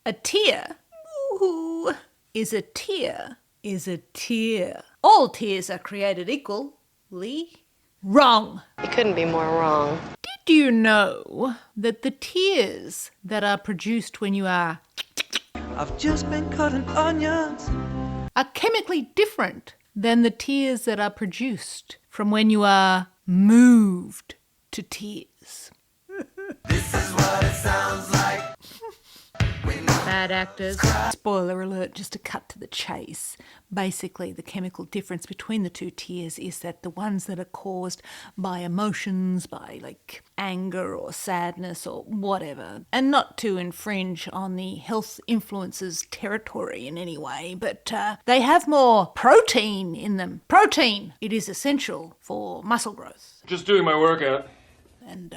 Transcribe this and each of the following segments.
A tear, ooh, is a tear, is a tear. All tears are created equally. Wrong. You couldn't be more wrong. Did you know that the tears that are produced when you are I've just been cutting onions are chemically different than the tears that are produced from when you are moved to tears? This is what it sounds like. Bad actors. Spoiler alert, just to cut to the chase. Basically, the chemical difference between the two tears is that the ones that are caused by emotions, by like anger or sadness or whatever, and not to infringe on the health influences territory in any way, but they have more protein in them. Protein! It is essential for muscle growth. Just doing my workout. And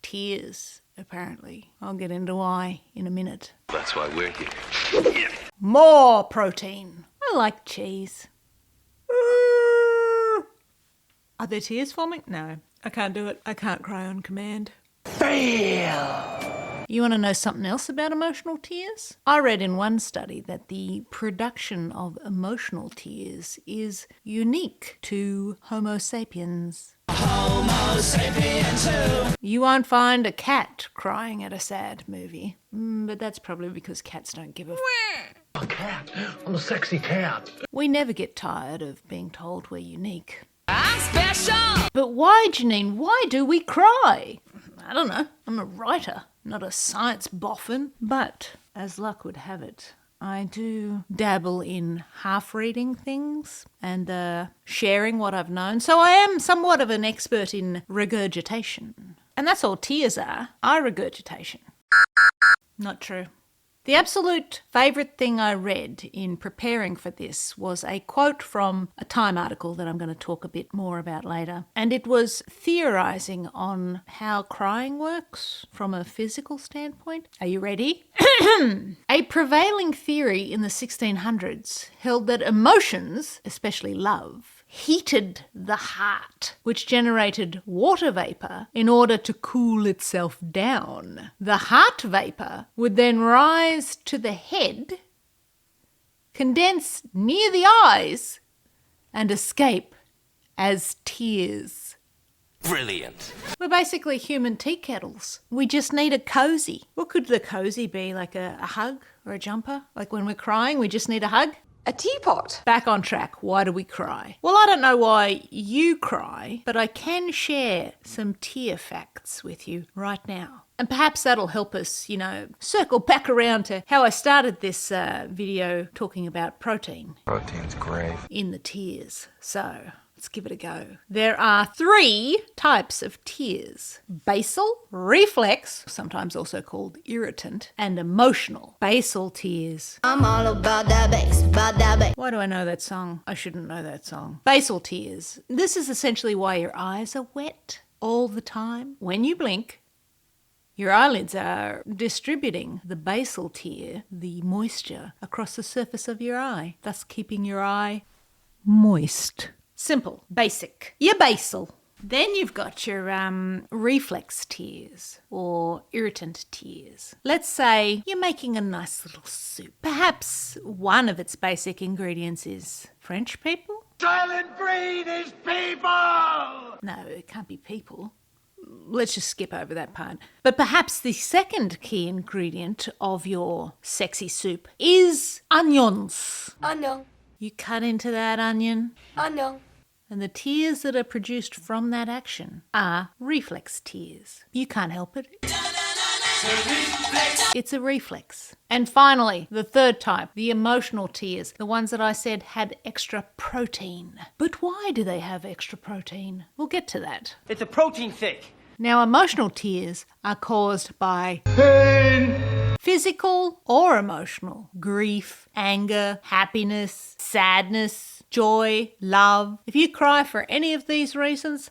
tears, apparently. I'll get into why in a minute. That's why we're here. More protein. I like cheese. Are there tears forming? No, I can't do it. I can't cry on command. Fail! You want to know something else about emotional tears? I read in one study that the production of emotional tears is unique to Homo sapiens. Homo sapiens who? You won't find a cat crying at a sad movie. But that's probably because cats don't give a A cat. I'm a sexy cat. We never get tired of being told we're unique. I'm special! But why, Janine? Why do we cry? I don't know. I'm a writer, not a science boffin. But, as luck would have it, I do dabble in half-reading things and sharing what I've known. So I am somewhat of an expert in regurgitation. And that's all tears are regurgitation. Not true. The absolute favourite thing I read in preparing for this was a quote from a Time article that I'm going to talk a bit more about later. And it was theorising on how crying works from a physical standpoint. Are you ready? A prevailing theory in the 1600s held that emotions, especially love, heated the heart, which generated water vapour in order to cool itself down. The heart vapour would then rise to the head, condense near the eyes, and escape as tears. Brilliant. We're basically human tea kettles. We just need a cosy. What could the cosy be? Like a hug or a jumper? Like when we're crying, we just need a hug? A teapot. Back on track. Why do we cry? Well, I don't know why you cry, but I can share some tear facts with you right now. And perhaps that'll help us, circle back around to how I started this video talking about protein. Protein's great. In the tears. So, let's give it a go. There are 3 types of tears. Basal, reflex, sometimes also called irritant, and emotional. Basal tears. I'm all about that bass, Why do I know that song? I shouldn't know that song. Basal tears. This is essentially why your eyes are wet all the time. When you blink, your eyelids are distributing the basal tear, the moisture, across the surface of your eye, thus keeping your eye moist. Simple, basic. You're basal. Then you've got your reflex tears or irritant tears. Let's say you're making a nice little soup. Perhaps one of its basic ingredients is French people? Silent breed is people! No, it can't be people. Let's just skip over that part. But perhaps the second key ingredient of your sexy soup is onions. Onion. You cut into that onion. Onion. And the tears that are produced from that action are reflex tears. You can't help it. It's a reflex. And finally, the third type, the emotional tears, the ones that I said had extra protein. But why do they have extra protein? We'll get to that. It's a protein thick. Now, emotional tears are caused by Pain. physical or emotional, grief, anger, happiness, sadness, joy, love. If you cry for any of these reasons,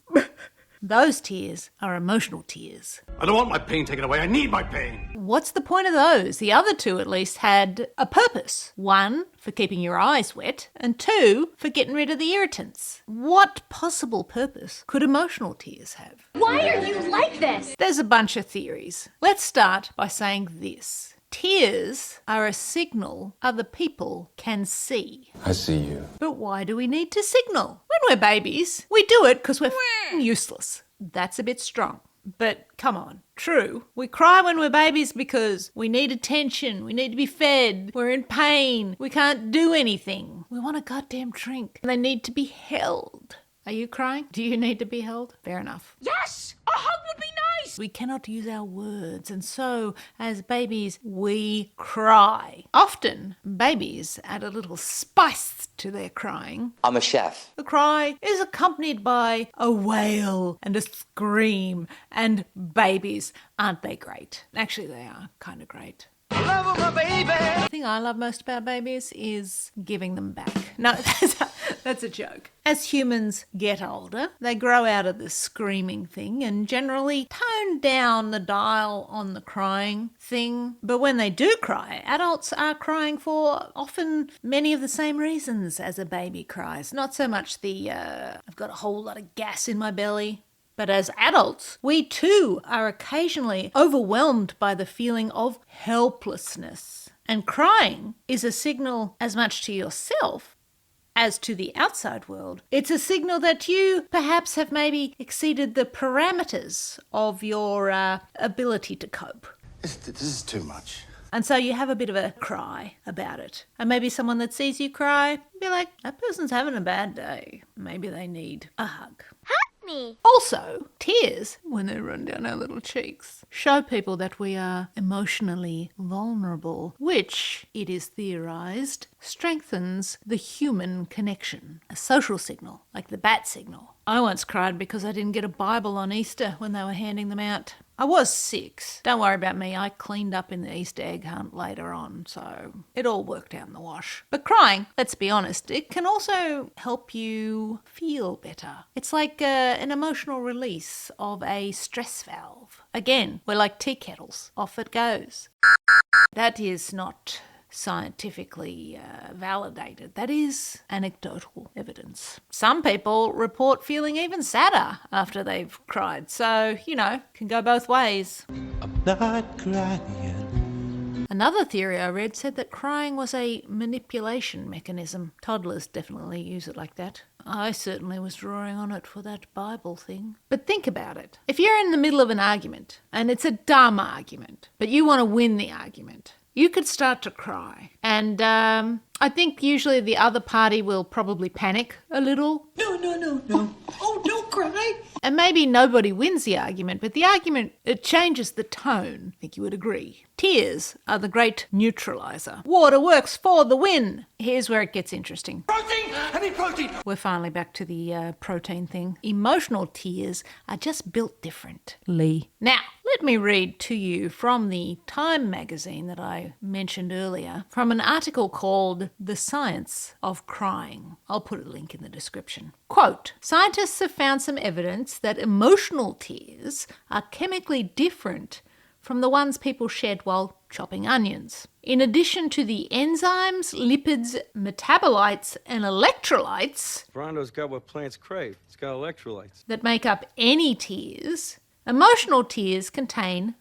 those tears are emotional tears. I don't want my pain taken away. I need my pain. What's the point of those? The other 2 at least had a purpose. 1, for keeping your eyes wet, and 2, for getting rid of the irritants. What possible purpose could emotional tears have? Why are you like this? There's a bunch of theories. Let's start by saying this. Tears are a signal other people can see. I see you. But why do we need to signal? When we're babies, we do it because we're useless. That's a bit strong. But come on, true. We cry when we're babies because we need attention, we need to be fed, we're in pain, we can't do anything. We want a goddamn drink. They need to be held. Are you crying? Do you need to be held? Fair enough. Yes! A hug would be nice! We cannot use our words, and so, as babies, we cry. Often, babies add a little spice to their crying. I'm a chef. The cry is accompanied by a wail and a scream, and babies, aren't they great? Actually, they are kind of great. The thing I love most about babies is giving them back. No, that's a joke. As humans get older, they grow out of the screaming thing and generally tone down the dial on the crying thing. But when they do cry, adults are crying for often many of the same reasons as a baby cries. Not so much the, I've got a whole lot of gas in my belly. But as adults, we too are occasionally overwhelmed by the feeling of helplessness. And crying is a signal as much to yourself as to the outside world. It's a signal that you perhaps have maybe exceeded the parameters of your ability to cope. This is too much. And so you have a bit of a cry about it. And maybe someone that sees you cry, be like, that person's having a bad day. Maybe they need a hug. Me. Also, tears, when they run down our little cheeks, show people that we are emotionally vulnerable, which, it is theorised, strengthens the human connection. A social signal, like the bat signal. I once cried because I didn't get a Bible on Easter when they were handing them out. I was 6. Don't worry about me, I cleaned up in the Easter egg hunt later on, so it all worked out in the wash. But crying, let's be honest, it can also help you feel better. It's like an emotional release of a stress valve. Again, we're like tea kettles. Off it goes. That is not scientifically validated. That is anecdotal evidence. Some people report feeling even sadder after they've cried, so, can go both ways. I'm not crying. Another theory I read said that crying was a manipulation mechanism. Toddlers definitely use it like that. I certainly was drawing on it for that Bible thing. But think about it. If you're in the middle of an argument, and it's a dumb argument, but you want to win the argument, you could start to cry. And I think usually the other party will probably panic a little. No. Oh, don't cry. And maybe nobody wins the argument, but the argument, it changes the tone. I think you would agree. Tears are the great neutralizer. Water works for the win. Here's where it gets interesting. Protein! I need protein! We're finally back to the protein thing. Emotional tears are just built differently. Now, let me read to you from the Time magazine that I mentioned earlier, from an article called The Science of Crying. I'll put a link in the description. Quote, scientists have found some evidence that emotional tears are chemically different from the ones people shed while chopping onions. In addition to the enzymes, lipids, metabolites, and electrolytes Brondo's got what plants crave. It's got electrolytes. that make up any tears, emotional tears contain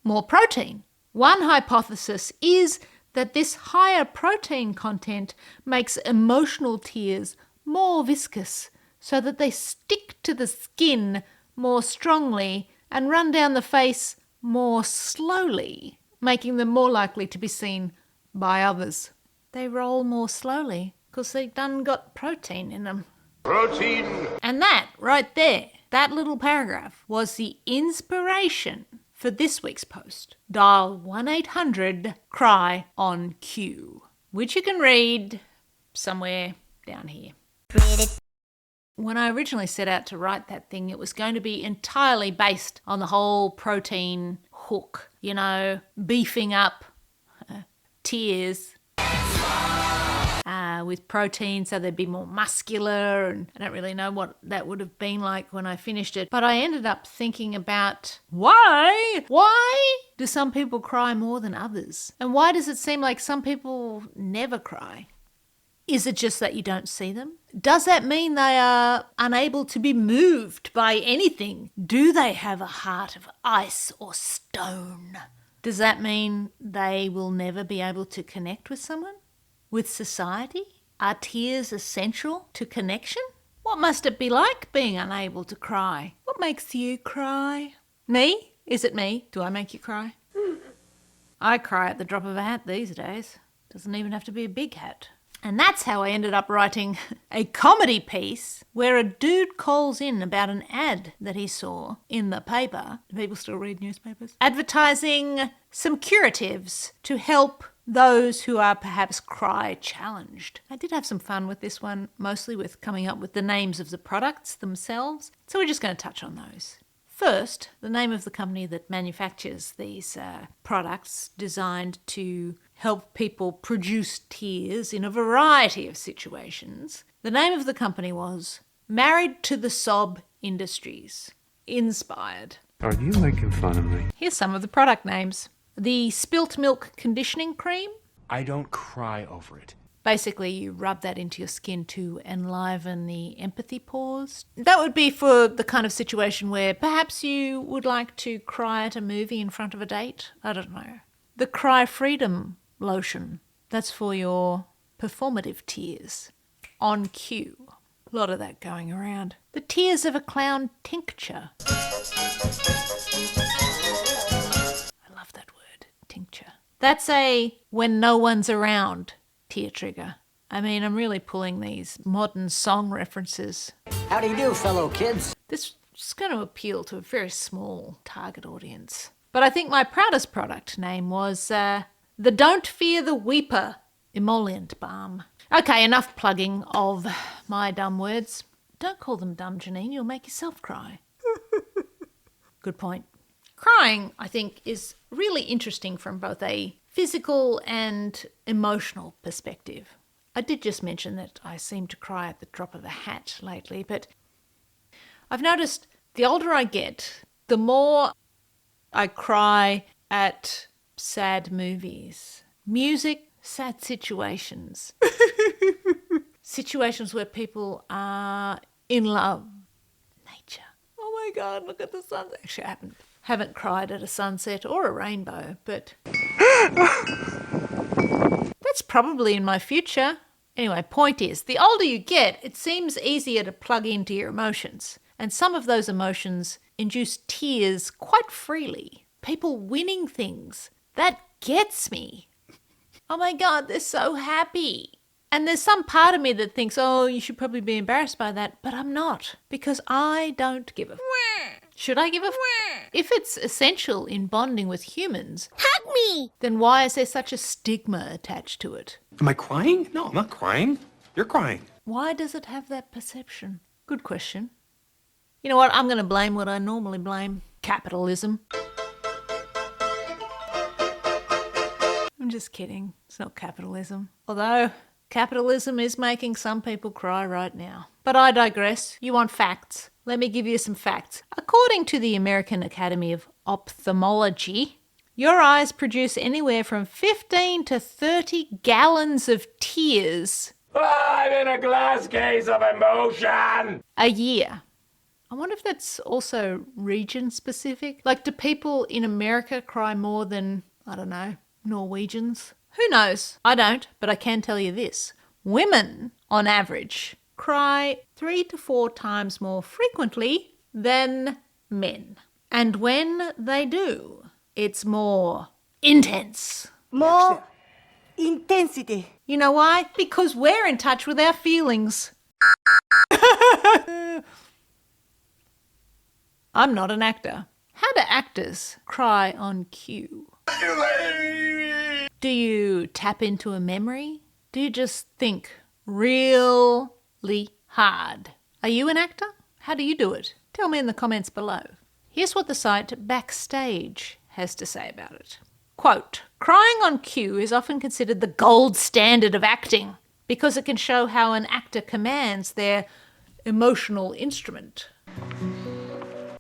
more protein. One hypothesis is that this higher protein content makes emotional tears more viscous so that they stick to the skin more strongly and run down the face more slowly, making them more likely to be seen by others. They roll more slowly because they done got protein in them. Protein! And that, right there, that little paragraph was the inspiration for this week's post. Dial 1-800-CRY-ON-Q, which you can read somewhere down here. When I originally set out to write that thing, it was going to be entirely based on the whole protein hook, beefing up tears with protein so they'd be more muscular, and I don't really know what that would have been like when I finished it. But I ended up thinking about why do some people cry more than others? And why does it seem like some people never cry? Is it just that you don't see them? Does that mean they are unable to be moved by anything? Do they have a heart of ice or stone? Does that mean they will never be able to connect with someone? With society? Are tears essential to connection? What must it be like being unable to cry? What makes you cry? Me? Is it me? Do I make you cry? I cry at the drop of a hat these days. Doesn't even have to be a big hat. And that's how I ended up writing a comedy piece where a dude calls in about an ad that he saw in the paper. Do people still read newspapers? Advertising some curatives to help those who are perhaps cry challenged. I did have some fun with this one, mostly with coming up with the names of the products themselves. So we're just going to touch on those. First, the name of the company that manufactures these products designed to help people produce tears in a variety of situations. The name of the company was Married to the Sob Industries. Inspired. Are you making fun of me? Here's some of the product names. The Spilt Milk Conditioning Cream. I don't cry over it. Basically, you rub that into your skin to enliven the empathy pores. That would be for the kind of situation where perhaps you would like to cry at a movie in front of a date. I don't know. The Cry Freedom Lotion. That's for your performative tears. On cue. A lot of that going around. The Tears of a Clown Tincture. I love that word, tincture. That's a when no one's around tear trigger. I mean, I'm really pulling these modern song references. How do you do, fellow kids? This is going to appeal to a very small target audience. But I think my proudest product name was the Don't Fear the Weeper Emollient Balm. Okay, enough plugging of my dumb words. Don't call them dumb, Janine. You'll make yourself cry. Good point. Crying, I think, is really interesting from both a physical and emotional perspective. I did just mention that I seem to cry at the drop of a hat lately, but I've noticed the older I get, the more I cry at sad movies, music, sad situations, situations where people are in love, nature. Oh my God, look at the sunset. Actually, I haven't cried at a sunset or a rainbow, but that's probably in my future. Anyway, point is, the older you get, it seems easier to plug into your emotions. And some of those emotions induce tears quite freely. People winning things. That gets me. Oh my God, they're so happy. And there's some part of me that thinks, oh, you should probably be embarrassed by that, but I'm not, because I don't give a Should I give a If it's essential in bonding with humans, Hug me! then why is there such a stigma attached to it? Am I crying? No, I'm not crying. You're crying. Why does it have that perception? Good question. You know what? I'm going to blame what I normally blame. Capitalism. I'm just kidding. It's not capitalism. Although capitalism is making some people cry right now. But I digress. You want facts? Let me give you some facts. According to the American Academy of Ophthalmology, your eyes produce anywhere from 15 to 30 gallons of tears I'm in a glass case of emotion. a year. I wonder if that's also region specific. Like, do people in America cry more than, I don't know, Norwegians? Who knows? I don't, but I can tell you this. Women, on average, cry 3 to 4 times more frequently than men. And when they do, it's more intense. More intensity. You know why? Because we're in touch with our feelings. I'm not an actor. How do actors cry on cue? Do you tap into a memory? Do you just think really hard? Are you an actor? How do you do it? Tell me in the comments below. Here's what the site Backstage has to say about it. Quote, crying on cue is often considered the gold standard of acting because it can show how an actor commands their emotional instrument.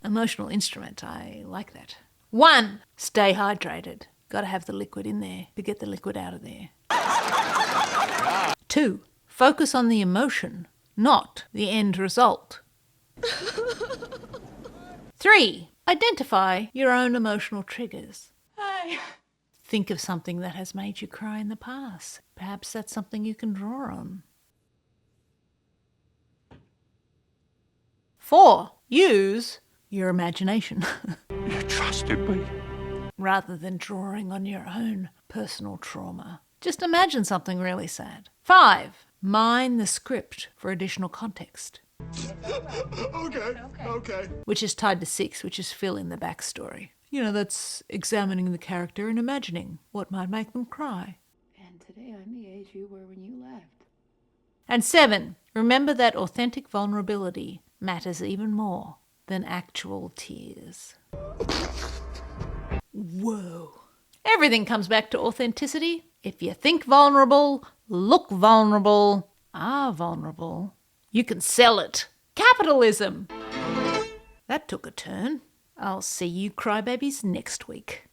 Emotional instrument, I like that. 1, stay hydrated. Got to have the liquid in there to get the liquid out of there. 2, focus on the emotion, not the end result. 3, identify your own emotional triggers. cry. Think of something that has made you cry in the past. Perhaps that's something you can draw on. 4. Use your imagination You trusted me. rather than drawing on your own personal trauma. Just imagine something really sad. 5. Mine the script for additional context. Okay. Which is tied to 6, which is fill in the backstory. You know, that's examining the character and imagining what might make them cry. And today I'm the age you were when you left. And 7, remember that authentic vulnerability matters even more than actual tears. Whoa. Everything comes back to authenticity. If you think vulnerable, look vulnerable, are vulnerable, you can sell it. Capitalism! That took a turn. I'll see you crybabies next week.